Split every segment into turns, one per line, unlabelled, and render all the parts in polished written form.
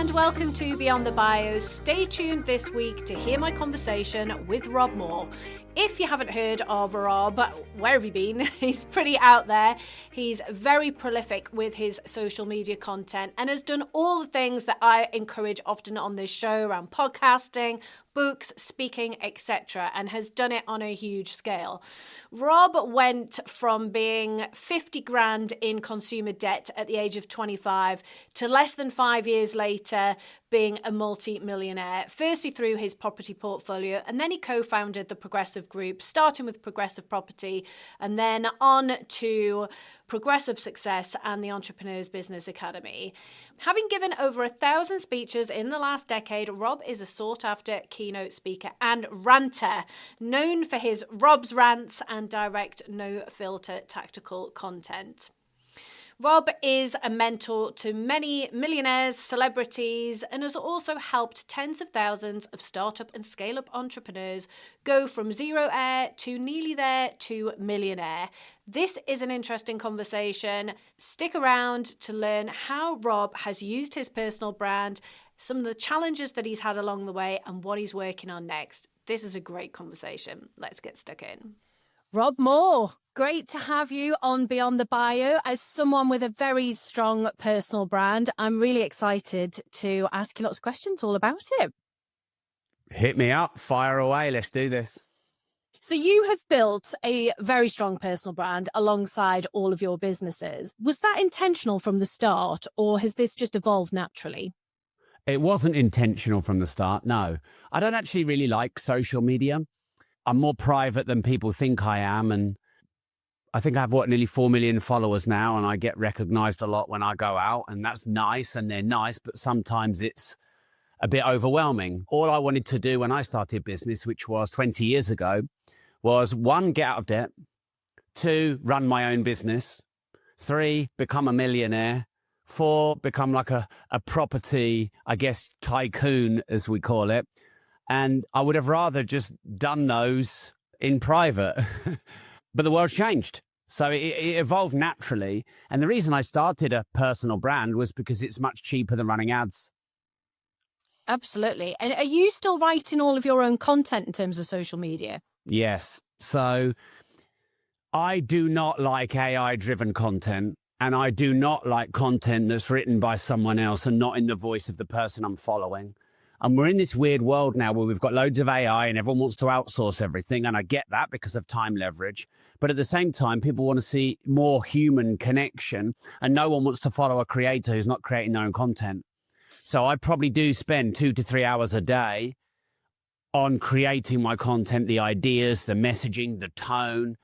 and welcome to Beyond the Bio. Stay tuned this week to hear my conversation with Rob Moore. If you haven't heard of Rob, where have you been? He's pretty out there. He's very prolific with his social media content and has done all the things that I encourage often on this show around podcasting, books, speaking, etc., and has done it on a huge scale. Rob went from being 50 grand in consumer debt at the age of 25 to less than 5 years later being a multi-millionaire, firstly through his property portfolio, and then he co-founded the Progressive Group, starting with Progressive Property, and then on to Progressive Success and the Entrepreneur's Business Academy. Having given over 1,000 speeches in the last decade, Rob is a sought-after keynote speaker and ranter, known for his Rob's rants and direct, no-filter tactical content. Rob is a mentor to many millionaires, celebrities, and has also helped tens of thousands of startup and scale-up entrepreneurs go from zero air to nearly there to millionaire. This is an interesting conversation. Stick around to learn how Rob has used his personal brand, some of the challenges that he's had along the way, and what he's working on next. This is a great conversation. Let's get stuck in. Rob Moore, great to have you on Beyond the Bio. As someone with a very strong personal brand, I'm really excited to ask you lots of questions all about it.
Hit me up, fire away, let's do this.
So you have built a very strong personal brand alongside all of your businesses. Was that intentional from the start, or has this just evolved naturally?
It wasn't intentional from the start, no. I don't actually really like social media. I'm more private than people think I am, and I think I have, nearly 4 million followers now, and I get recognized a lot when I go out, and that's nice, and they're nice, but sometimes it's a bit overwhelming. All I wanted to do when I started business, which was 20 years ago, was 1, get out of debt, 2, run my own business, 3, become a millionaire, 4, become like a property, I guess, tycoon, as we call it. And I would have rather just done those in private, but the world's changed. So it evolved naturally. And the reason I started a personal brand was because it's much cheaper than running ads.
Absolutely. And are you still writing all of your own content in terms of social media?
Yes. So I do not like AI-driven content, and I do not like content that's written by someone else and not in the voice of the person I'm following. And we're in this weird world now where we've got loads of AI and everyone wants to outsource everything. And I get that because of time leverage. But at the same time, people want to see more human connection, and no one wants to follow a creator who's not creating their own content. So I probably do spend 2 to 3 hours a day on creating my content, the ideas, the messaging, the tone.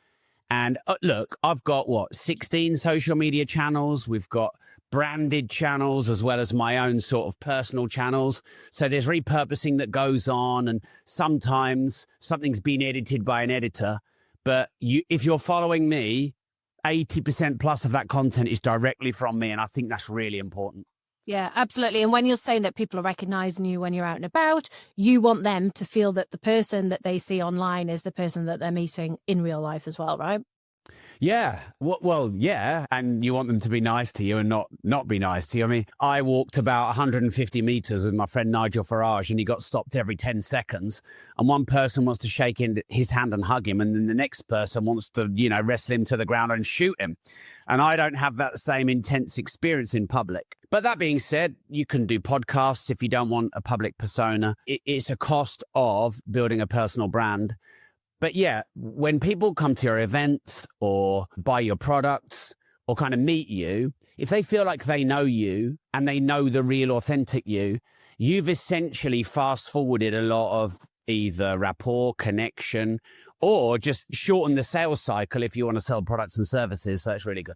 And look, I've got 16 social media channels. We've got branded channels as well as my own sort of personal channels. So there's repurposing that goes on, and sometimes something's been edited by an editor. But if you're following me, 80% plus of that content is directly from me. And I think that's really important.
Yeah, absolutely. And when you're saying that people are recognizing you when you're out and about, you want them to feel that the person that they see online is the person that they're meeting in real life as well, right?
Yeah. Well, yeah. And you want them to be nice to you and not be nice to you. I mean, I walked about 150 meters with my friend Nigel Farage, and he got stopped every 10 seconds. And one person wants to shake his hand and hug him, and then the next person wants to, wrestle him to the ground and shoot him. And I don't have that same intense experience in public. But that being said, you can do podcasts if you don't want a public persona. It's a cost of building a personal brand. But yeah, when people come to your events or buy your products or kind of meet you, if they feel like they know you and they know the real authentic you, you've essentially fast forwarded a lot of either rapport, connection, or just shorten the sales cycle if you want to sell products and services. So it's really good.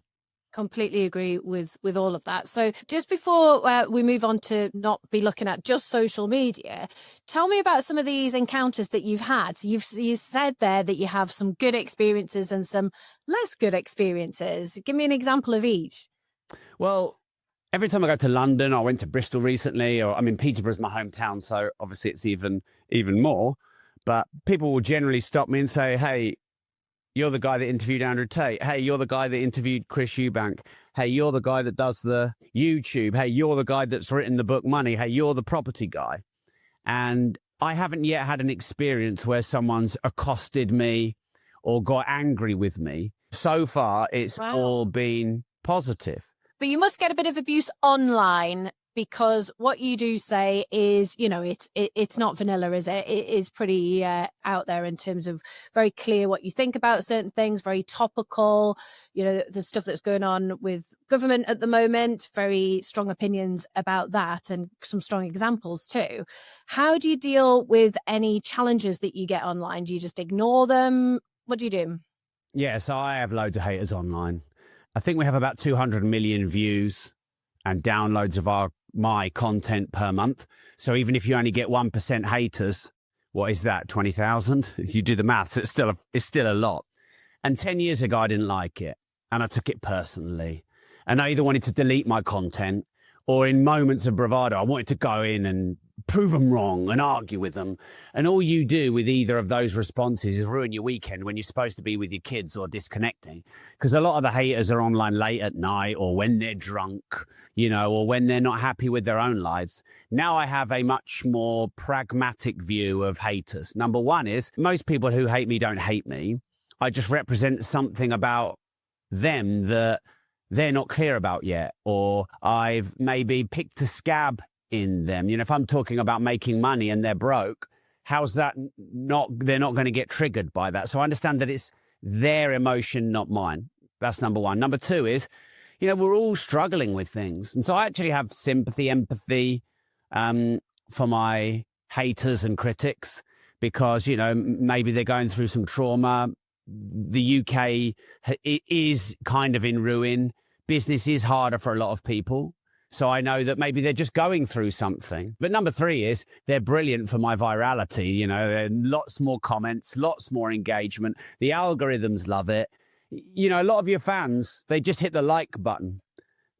Completely agree with all of that. So just before we move on to not be looking at just social media, tell me about some of these encounters that you've had. So you've said there that you have some good experiences and some less good experiences. Give me an example of each.
Well, every time I go to London, I went to Bristol recently, or Peterborough's my hometown, so obviously it's even more. But people will generally stop me and say, "Hey, You're the guy that interviewed Andrew Tate. Hey, you're the guy that interviewed Chris Eubank. Hey, you're the guy that does the YouTube. Hey, you're the guy that's written the book Money. Hey, you're the property guy. And I haven't yet had an experience where someone's accosted me or got angry with me. So far, it's all been positive.
But you must get a bit of abuse online, because what you do say is, you know, it's not vanilla, is it? It is pretty out there in terms of very clear what you think about certain things, very topical, you know, the stuff that's going on with government at the moment, very strong opinions about that and some strong examples too. How do you deal with any challenges that you get online? Do you just ignore them? What do you do?
Yeah, so I have loads of haters online. I think we have about 200 million views and downloads of my content per month. So even if you only get 1% haters, what is that, 20,000? You do the maths, it's still a lot. And 10 years ago, I didn't like it. And I took it personally. And I either wanted to delete my content, or in moments of bravado, I wanted to go in and prove them wrong and argue with them. And all you do with either of those responses is ruin your weekend when you're supposed to be with your kids or disconnecting. Because a lot of the haters are online late at night, or when they're drunk, you know, or when they're not happy with their own lives. Now I have a much more pragmatic view of haters. Number one is most people who hate me don't hate me. I just represent something about them that they're not clear about yet, or I've maybe picked a scab in them. You know, if I'm talking about making money and they're broke, how's that they're not going to get triggered by that. So I understand that it's their emotion, not mine. That's number one. Number two is, you know, we're all struggling with things. And so I actually have sympathy, empathy for my haters and critics, because, you know, maybe they're going through some trauma. The UK is kind of in ruin. Business is harder for a lot of people. So I know that maybe they're just going through something. But number three is they're brilliant for my virality. You know, lots more comments, lots more engagement. The algorithms love it. You know, a lot of your fans, they just hit the like button.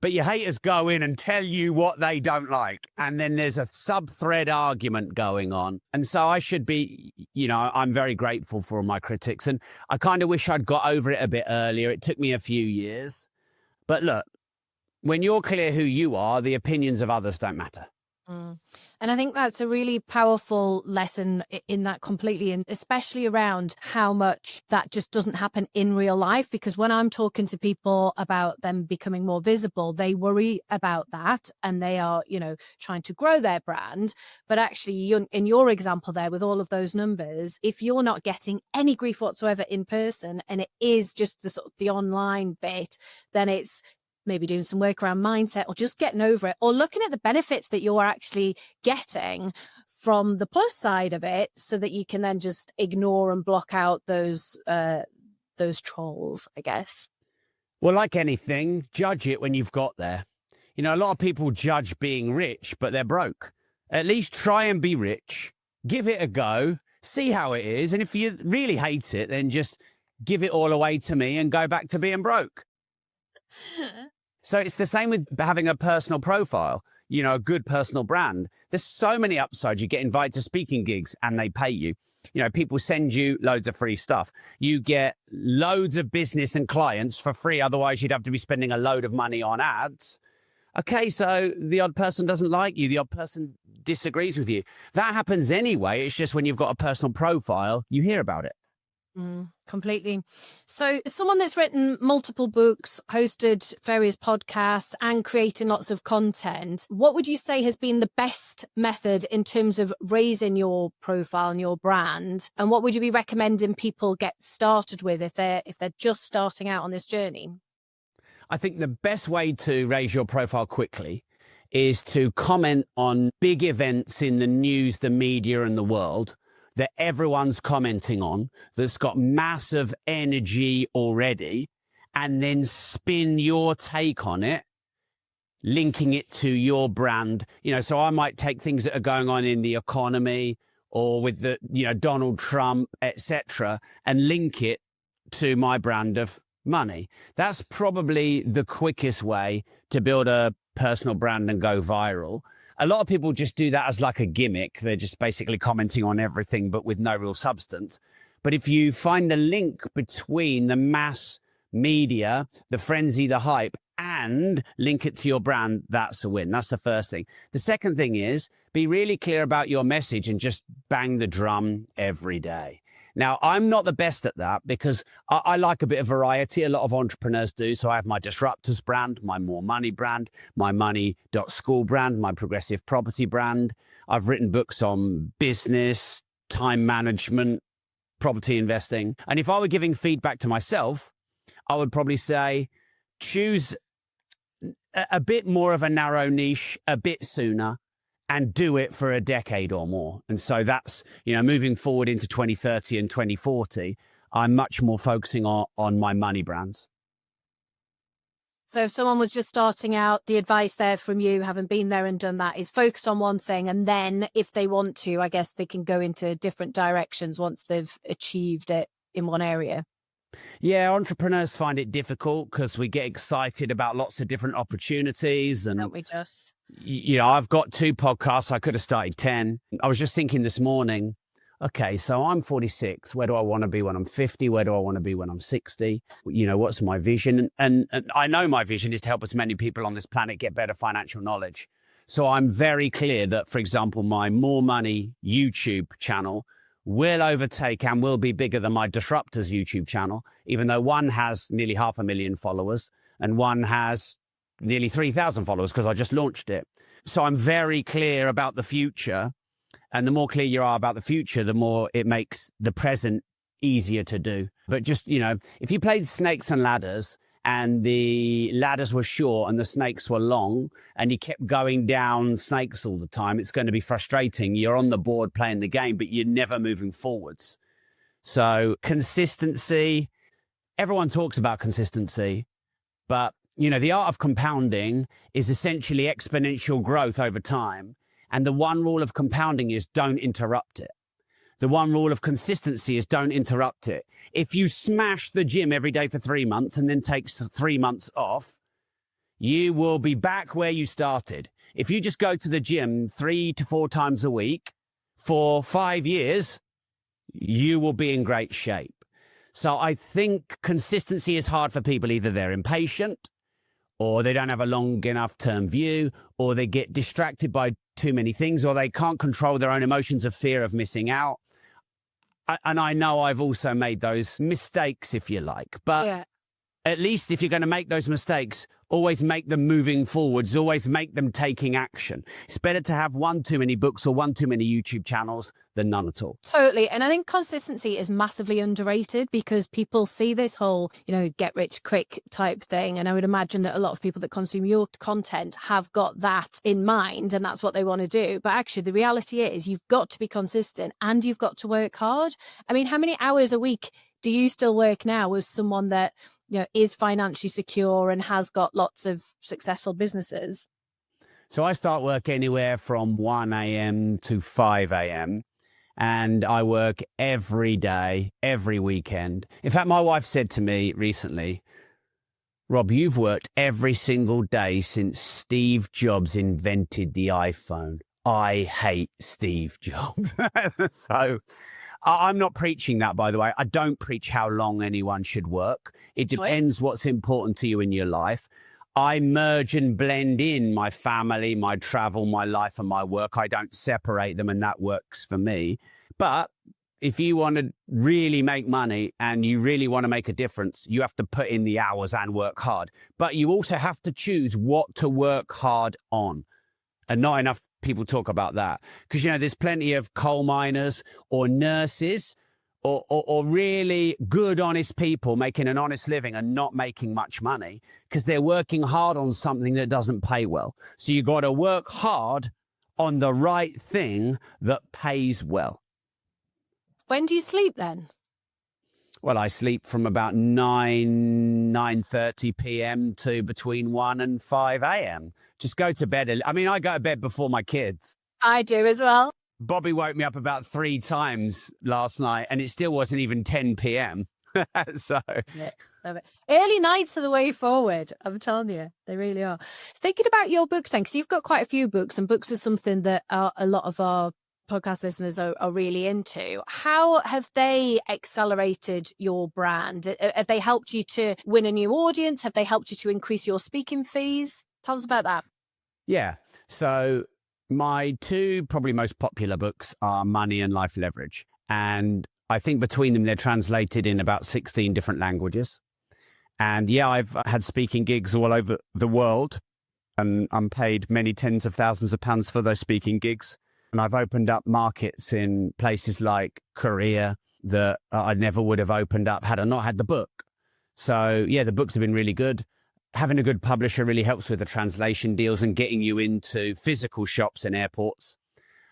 But your haters go in and tell you what they don't like. And then there's a sub-thread argument going on. And so I should be, you know, I'm very grateful for my critics. And I kind of wish I'd got over it a bit earlier. It took me a few years. But look, when you're clear who you are, the opinions of others don't matter.
And I think that's a really powerful lesson in that completely, and especially around how much that just doesn't happen in real life. Because when I'm talking to people about them becoming more visible, they worry about that and they are, you know, trying to grow their brand. But actually, in your example there with all of those numbers, if you're not getting any grief whatsoever in person and it is just the sort of the online bit, then it's maybe doing some work around mindset, or just getting over it, or looking at the benefits that you're actually getting from the plus side of it, so that you can then just ignore and block out those trolls, I guess.
Well, like anything, judge it when you've got there. You know, a lot of people judge being rich, but they're broke. At least try and be rich. Give it a go. See how it is. And if you really hate it, then just give it all away to me and go back to being broke. So it's the same with having a personal profile, you know, a good personal brand. There's so many upsides. You get invited to speaking gigs and they pay you. You know, people send you loads of free stuff. You get loads of business and clients for free. Otherwise, you'd have to be spending a load of money on ads. Okay, so the odd person doesn't like you. The odd person disagrees with you. That happens anyway. It's just when you've got a personal profile, you hear about it.
Completely. So someone that's written multiple books, hosted various podcasts and creating lots of content, what would you say has been the best method in terms of raising your profile and your brand? And what would you be recommending people get started with if they're just starting out on this journey?
I think the best way to raise your profile quickly is to comment on big events in the news, the media and the world that everyone's commenting on, that's got massive energy already, and then spin your take on it, linking it to your brand. You know, so I might take things that are going on in the economy or with the, you know, Donald Trump, etc., and link it to my brand of money. That's probably the quickest way to build a personal brand and go viral. A lot of people just do that as like a gimmick. They're just basically commenting on everything, but with no real substance. But if you find the link between the mass media, the frenzy, the hype, and link it to your brand, that's a win. That's the first thing. The second thing is be really clear about your message and just bang the drum every day. Now, I'm not the best at that because I like a bit of variety. A lot of entrepreneurs do. So I have my Disruptors brand, my More Money brand, my Money.school brand, my Progressive Property brand. I've written books on business, time management, property investing. And if I were giving feedback to myself, I would probably say choose a bit more of a narrow niche a bit sooner and do it for a decade or more. And so that's, moving forward into 2030 and 2040, I'm much more focusing on my money brands.
So if someone was just starting out, the advice there from you, having been there and done that, is focus on one thing. And then if they want to, I guess they can go into different directions once they've achieved it in one area.
Yeah, entrepreneurs find it difficult because we get excited about lots of different opportunities. And
don't we just?
I've got 2 podcasts. I could have started 10. I was just thinking this morning, okay, so I'm 46. Where do I want to be when I'm 50? Where do I want to be when I'm 60? What's my vision? And I know my vision is to help as many people on this planet get better financial knowledge. So I'm very clear that, for example, my More Money YouTube channel will overtake and will be bigger than my Disruptors YouTube channel, even though one has nearly 500,000 followers and one has nearly 3,000 followers because I just launched it. So I'm very clear about the future. And the more clear you are about the future, the more it makes the present easier to do. But just, if you played snakes and ladders and the ladders were short and the snakes were long and you kept going down snakes all the time, it's going to be frustrating. You're on the board playing the game, but you're never moving forwards. So consistency, everyone talks about consistency, but the art of compounding is essentially exponential growth over time. And the one rule of compounding is don't interrupt it. The one rule of consistency is don't interrupt it. If you smash the gym every day for 3 months and then takes 3 months off, you will be back where you started. If you just go to the gym 3 to 4 times a week for 5 years, you will be in great shape. So I think consistency is hard for people. Either they're impatient, or they don't have a long enough term view, or they get distracted by too many things, or they can't control their own emotions of fear of missing out. And I know I've also made those mistakes, if you like, but at least if you're going to make those mistakes, always make them moving forwards, always make them taking action. It's better to have one too many books or one too many YouTube channels than none at all.
Totally. And I think consistency is massively underrated because people see this whole, get rich quick type thing. And I would imagine that a lot of people that consume your content have got that in mind and that's what they want to do. But actually, the reality is you've got to be consistent and you've got to work hard. I mean, how many hours a week do you still work now as someone that, is financially secure and has got lots of successful businesses?
So I start work anywhere from 1 a.m. to 5 a.m. and I work every day, every weekend. In fact, my wife said to me recently, Rob, you've worked every single day since Steve Jobs invented the iPhone. I hate Steve Jobs. So I'm not preaching that, by the way. I don't preach how long anyone should work. It depends what's important to you in your life. I merge and blend in my family, my travel, my life, and my work. I don't separate them, and that works for me. But if you want to really make money and you really want to make a difference, you have to put in the hours and work hard. But you also have to choose what to work hard on. And not enough people talk about that. Because, there's plenty of coal miners or nurses or really good, honest people making an honest living and not making much money because they're working hard on something that doesn't pay well. So you got to work hard on the right thing that pays well.
When do you sleep then?
Well, I sleep from about 9:30 p.m. to between 1 and 5 a.m. Just go to bed. I mean, I go to bed before my kids.
I do as well.
Bobby woke me up about 3 times last night and it still wasn't even 10 p.m. So
Love it. Early nights are the way forward. I'm telling you, they really are. Thinking about your books then, because you've got quite a few books and books are something that a lot of our podcast listeners are really into. How have they accelerated your brand? Have they helped you to win a new audience? Have they helped you to increase your speaking fees? Tell us about that.
Yeah. So my two probably most popular books are Money and Life Leverage. And I think between them, they're translated in about 16 different languages. And yeah, I've had speaking gigs all over the world, and I'm paid many tens of thousands of pounds for those speaking gigs. And I've opened up markets in places like Korea that I never would have opened up had I not had the book. So yeah, the books have been really good. Having a good publisher really helps with the translation deals and getting you into physical shops and airports,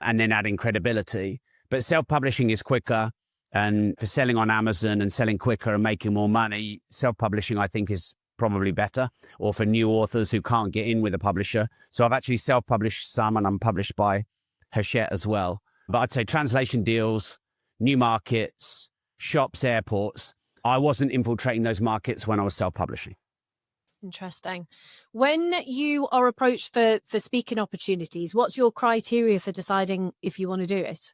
and then adding credibility. But self-publishing is quicker. And for selling on Amazon and selling quicker and making more money, self-publishing, I think, is probably better, or for new authors who can't get in with a publisher. So I've actually self-published some, and I'm published by Hachette as well. But I'd say translation deals, new markets, shops, airports. I wasn't infiltrating those markets when I was self-publishing.
Interesting. When you are approached for speaking opportunities, what's your criteria for deciding if you want to do it?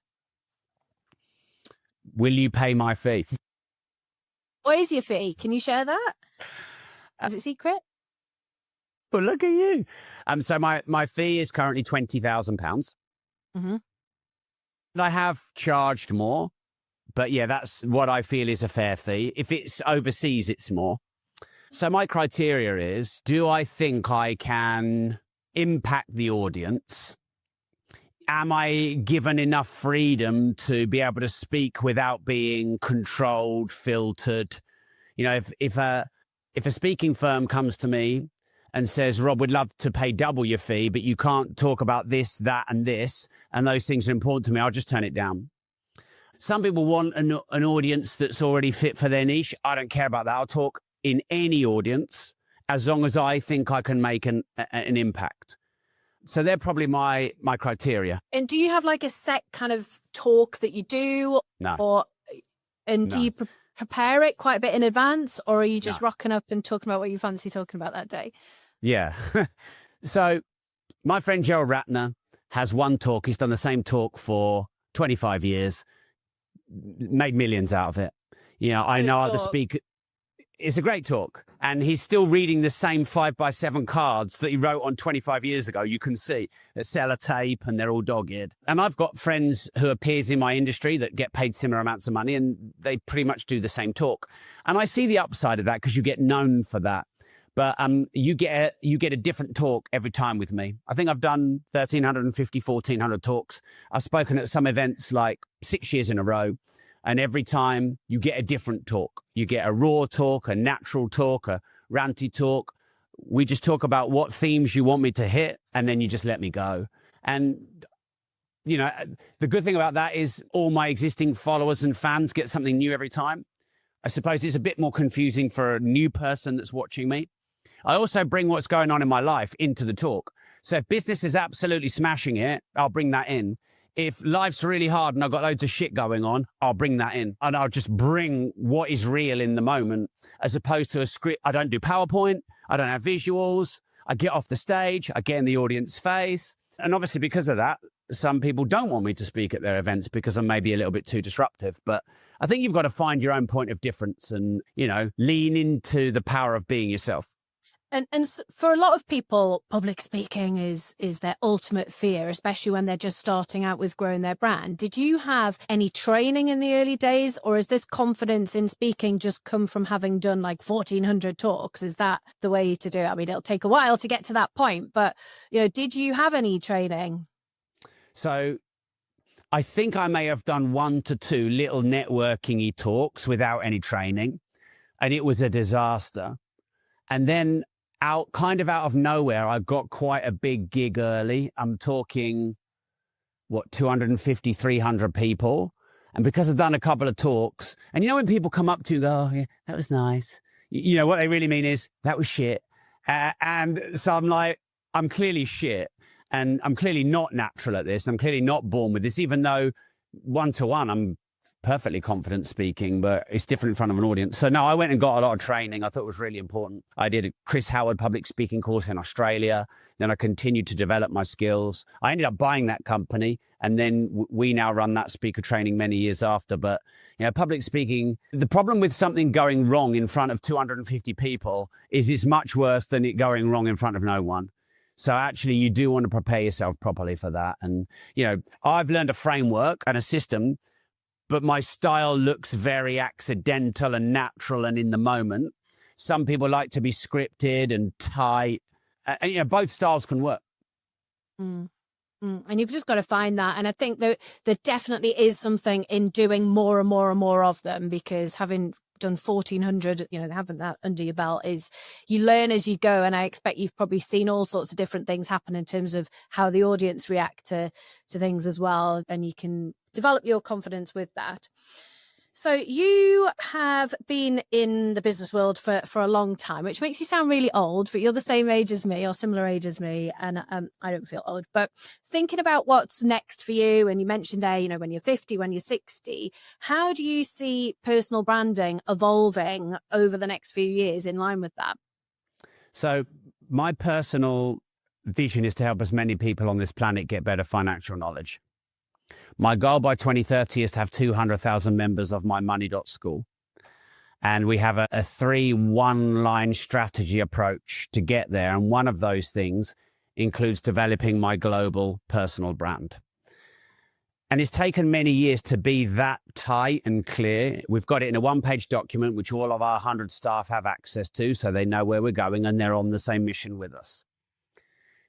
Will you pay my fee?
What is your fee? Can you share that? Is it secret?
Well, look at you. So my fee is currently £20,000.
Mm-hmm.
I have charged more, but yeah, that's what I feel is a fair fee. If it's overseas, it's more. So my criteria is, do I think I can impact the audience? Am I given enough freedom to be able to speak without being controlled, filtered? You know, if a speaking firm comes to me and says, Rob, we'd love to pay double your fee, but you can't talk about this, that, and this, and those things are important to me, I'll just turn it down. Some people want an audience that's already fit for their niche. I don't care about that. I'll talk in any audience as long as I think I can make an impact. So they're probably my criteria.
And do you have like a set kind of talk that you do?
No.
Do you prepare it quite a bit in advance, or are you just
No.
rocking up and talking about what you fancy talking about that day?
Yeah. So my friend Gerald Ratner has one talk. He's done the same talk for 25 years, made millions out of it. You know, I know other speakers. It's a great talk. And he's still reading the same 5x7 cards that he wrote on 25 years ago. You can see that sellotape, and they're all dog-eared. And I've got friends who are peers in my industry that get paid similar amounts of money, and they pretty much do the same talk. And I see the upside of that because you get known for that. But you get a different talk every time with me. I think I've done 1,350, 1,400 talks. I've spoken at some events like 6 years in a row. And every time you get a different talk. You get a raw talk, a natural talk, a ranty talk. We just talk about what themes you want me to hit, and then you just let me go. And, you know, the good thing about that is all my existing followers and fans get something new every time. I suppose it's a bit more confusing for a new person that's watching me. I also bring what's going on in my life into the talk. So if business is absolutely smashing it, I'll bring that in. If life's really hard and I've got loads of shit going on, I'll bring that in. And I'll just bring what is real in the moment, as opposed to a script. I don't do PowerPoint. I don't have visuals. I get off the stage. I get in the audience face. And obviously because of that, some people don't want me to speak at their events because I'm maybe a little bit too disruptive. But I think you've got to find your own point of difference and, you know, lean into the power of being yourself.
And for a lot of people, public speaking is their ultimate fear, especially when they're just starting out with growing their brand. Did you have any training in the early days, or is this confidence in speaking just come from having done like 1,400 talks? Is that the way to do it? I mean, it'll take a while to get to that point, but, you know, did you have any training?
So I think I may have done 1 to 2 little networking-y talks without any training, and it was a disaster. And then out of nowhere, I got quite a big gig early. I'm talking, 250, 300 people. And because I've done a couple of talks, and you know, when people come up to you and go, oh, yeah, that was nice. You know, what they really mean is, that was shit. And so I'm like, I'm clearly shit. And I'm clearly not natural at this. I'm clearly not born with this, even though 1-to-1, I'm perfectly confident speaking, but it's different in front of an audience. So no, I went and got a lot of training. I thought it was really important. I did a Chris Howard public speaking course in Australia. Then I continued to develop my skills. I ended up buying that company, and then we now run that speaker training many years after. But public speaking, the problem with something going wrong in front of 250 people is it's much worse than it going wrong in front of no one. So actually, you do want to prepare yourself properly for that. And, I've learned a framework and a system, but my style looks very accidental and natural and in the moment. Some people like to be scripted and tight. And, both styles can work.
And you've just got to find that. And I think that there definitely is something in doing more and more and more of them, because having done 1,400, having that under your belt is, you learn as you go. And I expect you've probably seen all sorts of different things happen in terms of how the audience react to things as well. And you can develop your confidence with that. So you have been in the business world for a long time, which makes you sound really old, but you're the same age as me or similar age as me. And I don't feel old, but thinking about what's next for you. And you mentioned there, when you're 50, when you're 60, how do you see personal branding evolving over the next few years in line with that?
So my personal vision is to help as many people on this planet get better financial knowledge. My goal by 2030 is to have 200,000 members of my money.school. And we have a 3 one-line strategy approach to get there. And one of those things includes developing my global personal brand. And it's taken many years to be that tight and clear. We've got it in a one-page document, which all of our 100 staff have access to, so they know where we're going and they're on the same mission with us.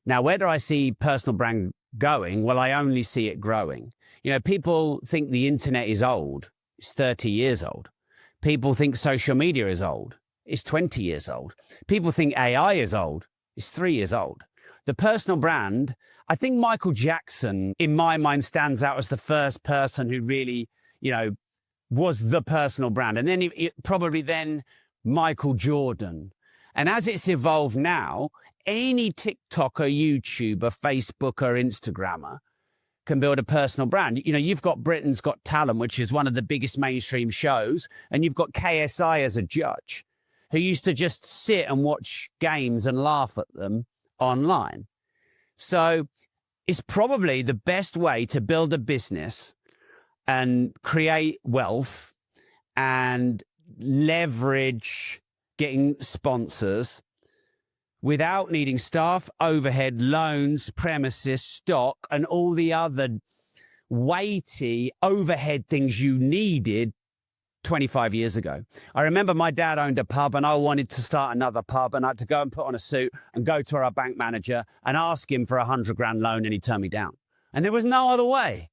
Now, where do I see personal brand going? Well, I only see it growing. People think the internet is old. It's 30 years old. People think social media is old. It's 20 years old. People think AI is old. It's 3 years old. The personal brand, I think Michael Jackson, in my mind, stands out as the first person who really, was the personal brand. And then probably then Michael Jordan. And as it's evolved now, any TikToker, YouTuber, Facebooker, Instagrammer can build a personal brand. You've got Britain's Got Talent, which is one of the biggest mainstream shows, and you've got KSI as a judge who used to just sit and watch games and laugh at them online. So it's probably the best way to build a business and create wealth and leverage getting sponsors without needing staff, overhead, loans, premises, stock, and all the other weighty overhead things you needed 25 years ago. I remember my dad owned a pub and I wanted to start another pub, and I had to go and put on a suit and go to our bank manager and ask him for $100,000 loan, and he turned me down. And there was no other way.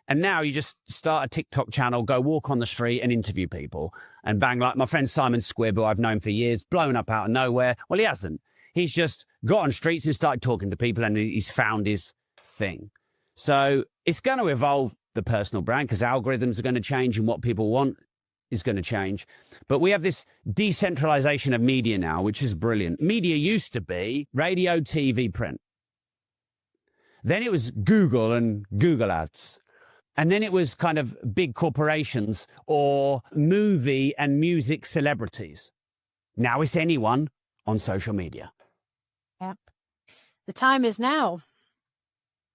And now you just start a TikTok channel, go walk on the street and interview people, and bang, like my friend Simon Squibb, who I've known for years, blown up out of nowhere. Well, he hasn't. He's just got on streets and started talking to people, and he's found his thing. So it's going to evolve, the personal brand, because algorithms are going to change and what people want is going to change. But we have this decentralization of media now, which is brilliant. Media used to be radio, TV, print. Then it was Google and Google ads. And then it was kind of big corporations or movie and music celebrities. Now it's anyone on social media.
Yeah. The time is now.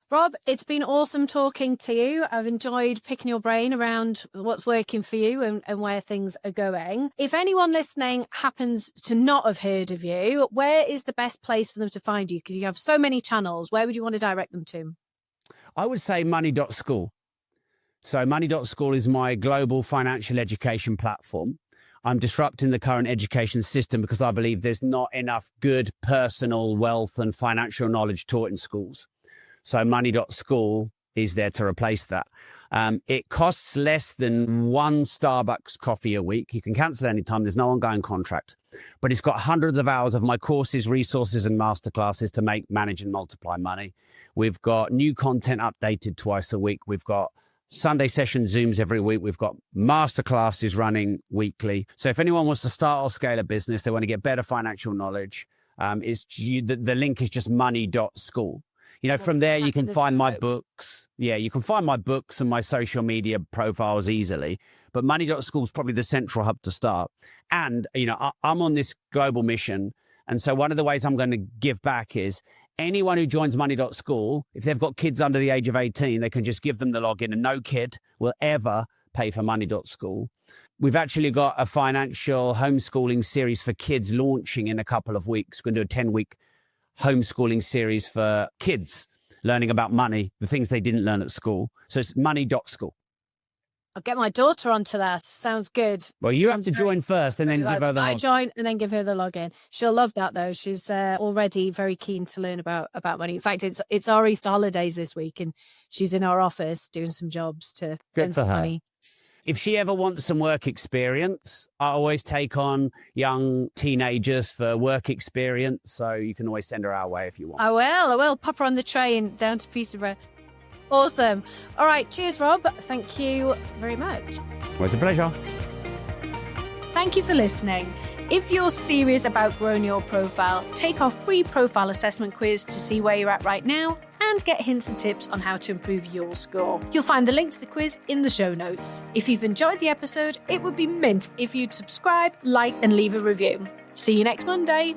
Rob, it's been awesome talking to you. I've enjoyed picking your brain around what's working for you and where things are going. If anyone listening happens to not have heard of you, where is the best place for them to find you? Because you have so many channels. Where would you want to direct them to?
I would say money.school. So money.school is my global financial education platform. I'm disrupting the current education system because I believe there's not enough good personal wealth and financial knowledge taught in schools. So money.school is there to replace that. It costs less than one Starbucks coffee a week. You can cancel anytime. There's no ongoing contract. But it's got hundreds of hours of my courses, resources, and masterclasses to make, manage, and multiply money. We've got new content updated twice a week. We've got Sunday session Zooms every week. We've got masterclasses running weekly. So if anyone wants to start or scale a business, they want to get better financial knowledge, the link is just money.school. From there, you
back
can
in the
find my
show.
books. Yeah, you can find my books and my social media profiles easily. But Money.school is probably the central hub to start. And, I'm on this global mission. And so one of the ways I'm going to give back is anyone who joins Money.school, if they've got kids under the age of 18, they can just give them the login and no kid will ever pay for Money.school. We've actually got a financial homeschooling series for kids launching in a couple of weeks. We're going to do a 10-week homeschooling series for kids learning about money, the things they didn't learn at school. So it's Money.school.
I'll get my daughter onto that. Sounds good.
Well, you have to join first and then give her the
I
login.
join and then give her the login. She'll love that though. She's already very keen to learn about money. In fact, it's our Easter holidays this week, and she's in our office doing some jobs to earn some money.
If she ever wants some work experience, I always take on young teenagers for work experience. So you can always send her our way if you want.
I will. Pop her on the train down to Peterborough. Awesome. All right. Cheers, Rob. Thank you very much.
Well, it's a pleasure.
Thank you for listening. If you're serious about growing your profile, take our free profile assessment quiz to see where you're at right now and get hints and tips on how to improve your score. You'll find the link to the quiz in the show notes. If you've enjoyed the episode, it would be mint if you'd subscribe, like, and leave a review. See you next Monday.